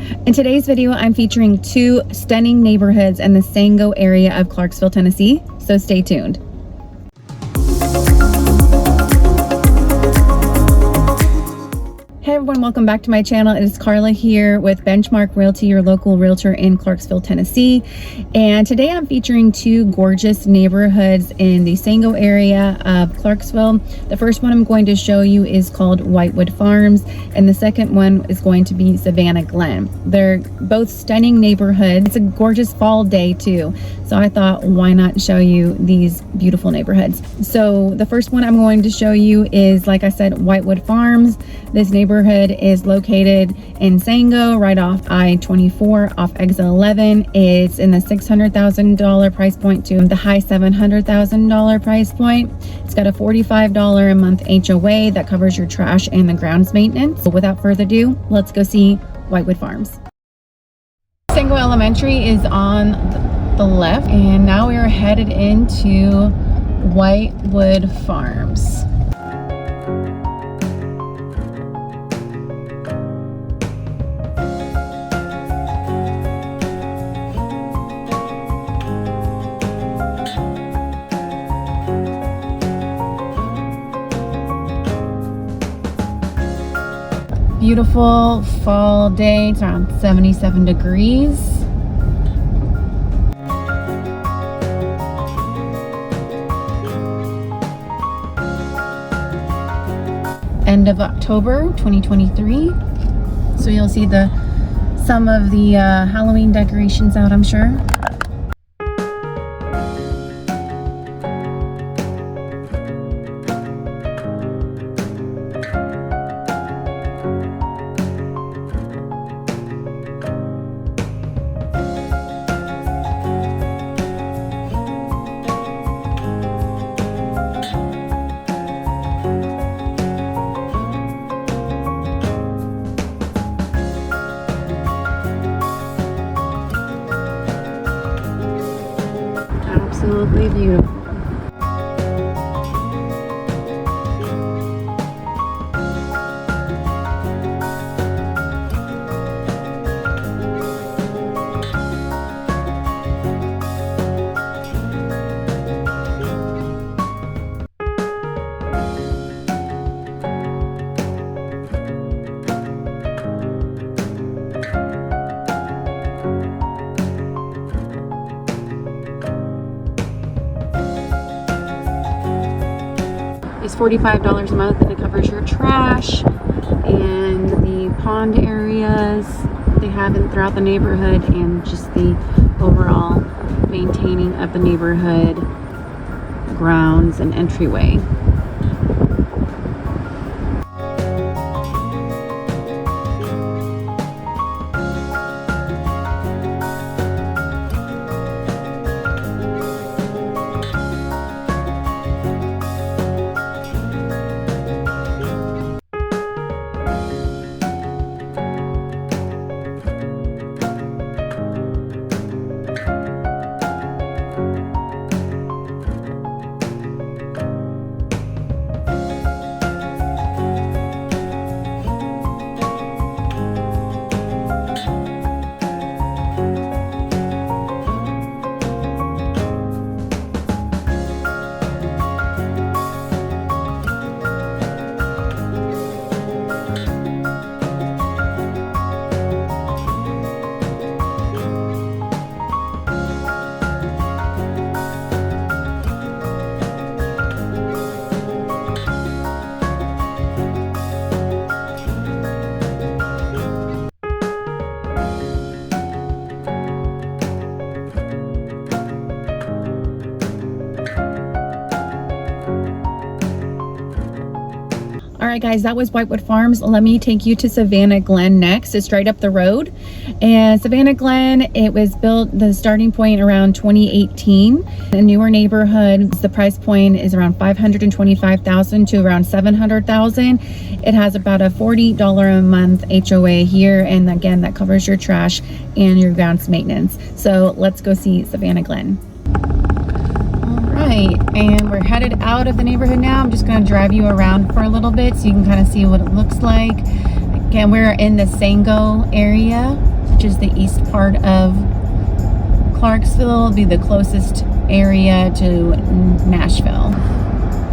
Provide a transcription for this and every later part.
In today's video, I'm featuring two stunning neighborhoods in the Sango area of Clarksville, Tennessee, so stay tuned. Hey everyone, welcome back to my channel. It is Carla here with Benchmark Realty, your local realtor in Clarksville, Tennessee. And today I'm featuring two gorgeous neighborhoods in the Sango area of Clarksville. The first one I'm going to show you is called Whitewood Farms, and the second one is going to be Savannah Glen. They're both stunning neighborhoods. It's a gorgeous fall day too, so I thought, why not show you these beautiful neighborhoods? So the first one I'm going to show you is, like I said, Whitewood Farms. This neighborhood is located in Sango, right off I-24, off exit 11. It's in the $600,000 price point to the high $700,000 price point. It's got a $45 a month HOA that covers your trash and the grounds maintenance. So without further ado, let's go see Whitewood Farms. Sango Elementary is on the left, and now we are headed into Whitewood Farms. Beautiful fall day. It's around 77 degrees. End of October 2023. So you'll see some of the Halloween decorations out, I'm sure. Absolutely beautiful. It's $45 a month, and it covers your trash and the pond areas they have throughout the neighborhood, and just the overall maintaining of the neighborhood grounds and entryway. All right, guys, that was Whitewood Farms. Let me take you to Savannah Glen next. It's right up the road. And Savannah Glen, it was built, the starting point around 2018. A newer neighborhood. The price point is around $525,000 to around $700,000. It has about a $40 a month HOA here. And again, that covers your trash and your grounds maintenance. So let's go see Savannah Glen. Right, and we're headed out of the neighborhood now. I'm just going to drive you around for a little bit so you can kind of see what it looks like. Again, we're in the Sango area is the east part of Clarksville. It'll be the closest area to Nashville.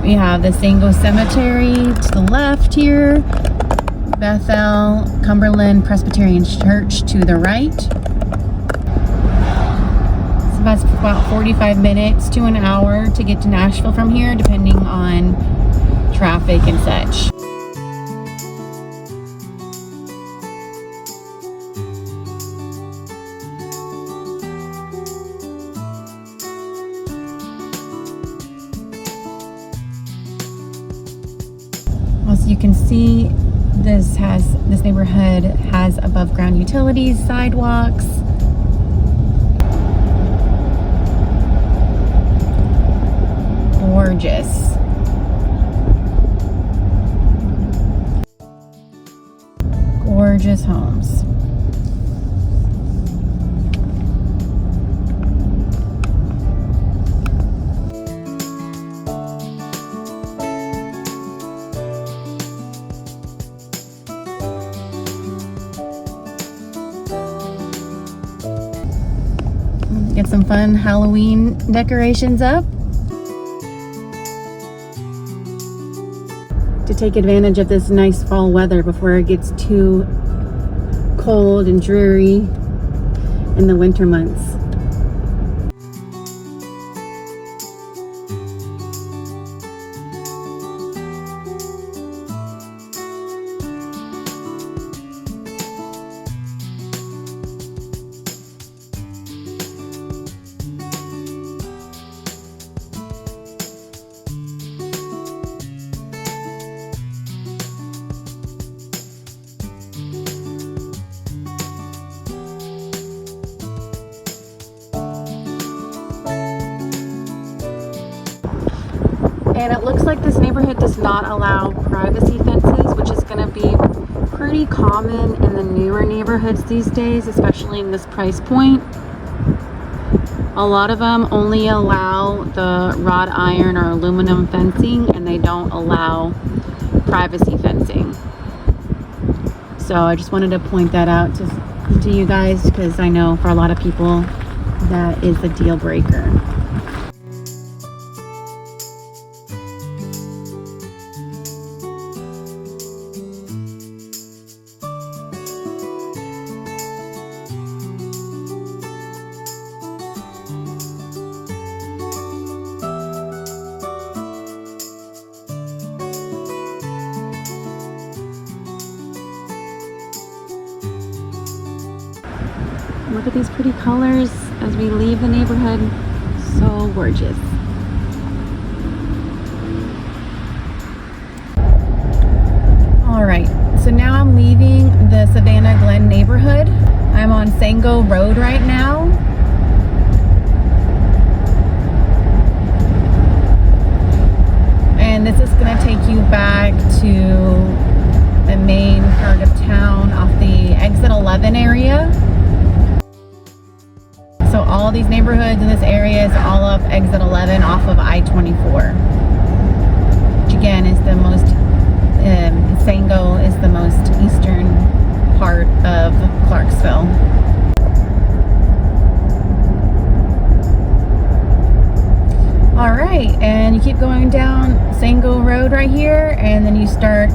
We have the Sango Cemetery to the left here, Bethel Cumberland Presbyterian Church to the right. So that's about 45 minutes to an hour to get to Nashville from here, depending on traffic and such. As you can see, this neighborhood has above ground utilities, sidewalks. Gorgeous. Gorgeous homes. Get some fun Halloween decorations up. To take advantage of this nice fall weather before it gets too cold and dreary in the winter months. And it looks like this neighborhood does not allow privacy fences, which is going to be pretty common in the newer neighborhoods these days, especially in this price point. A lot of them only allow the wrought iron or aluminum fencing, and they don't allow privacy fencing. So I just wanted to point that out to you guys, because I know for a lot of people that is a deal breaker. Look at these pretty colors as we leave the neighborhood. So gorgeous. All right, so now I'm leaving the Savannah Glen neighborhood. I'm on Sango Road right now. And this is gonna take you back to the main part of town off the exit 11 area. So all these neighborhoods in this area is all up exit 11 off of I-24, which again is the most, Sango is the most eastern part of Clarksville. All right, and you keep going down Sango Road right here, and then you start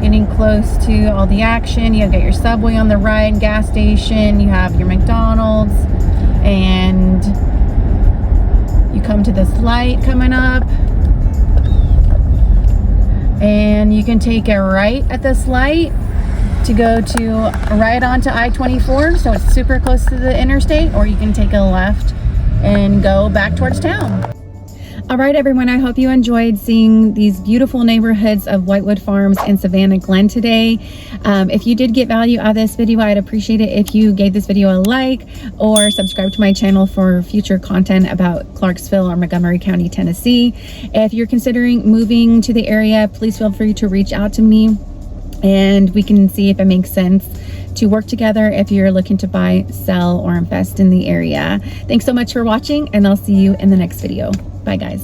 getting close to all the action. You get your Subway on the right, gas station, you have your McDonald's, and you come to this light coming up, and you can take a right at this light to go to right onto I-24, so it's super close to the interstate, or you can take a left and go back towards town. All right, everyone, I hope you enjoyed seeing these beautiful neighborhoods of Whitewood Farms and Savannah Glen today. If you did get value out of this video, I'd appreciate it if you gave this video a like or subscribe to my channel for future content about Clarksville or Montgomery County, Tennessee. If you're considering moving to the area, please feel free to reach out to me and we can see if it makes sense to work together if you're looking to buy, sell, or invest in the area. Thanks so much for watching, and I'll see you in the next video. Bye, guys.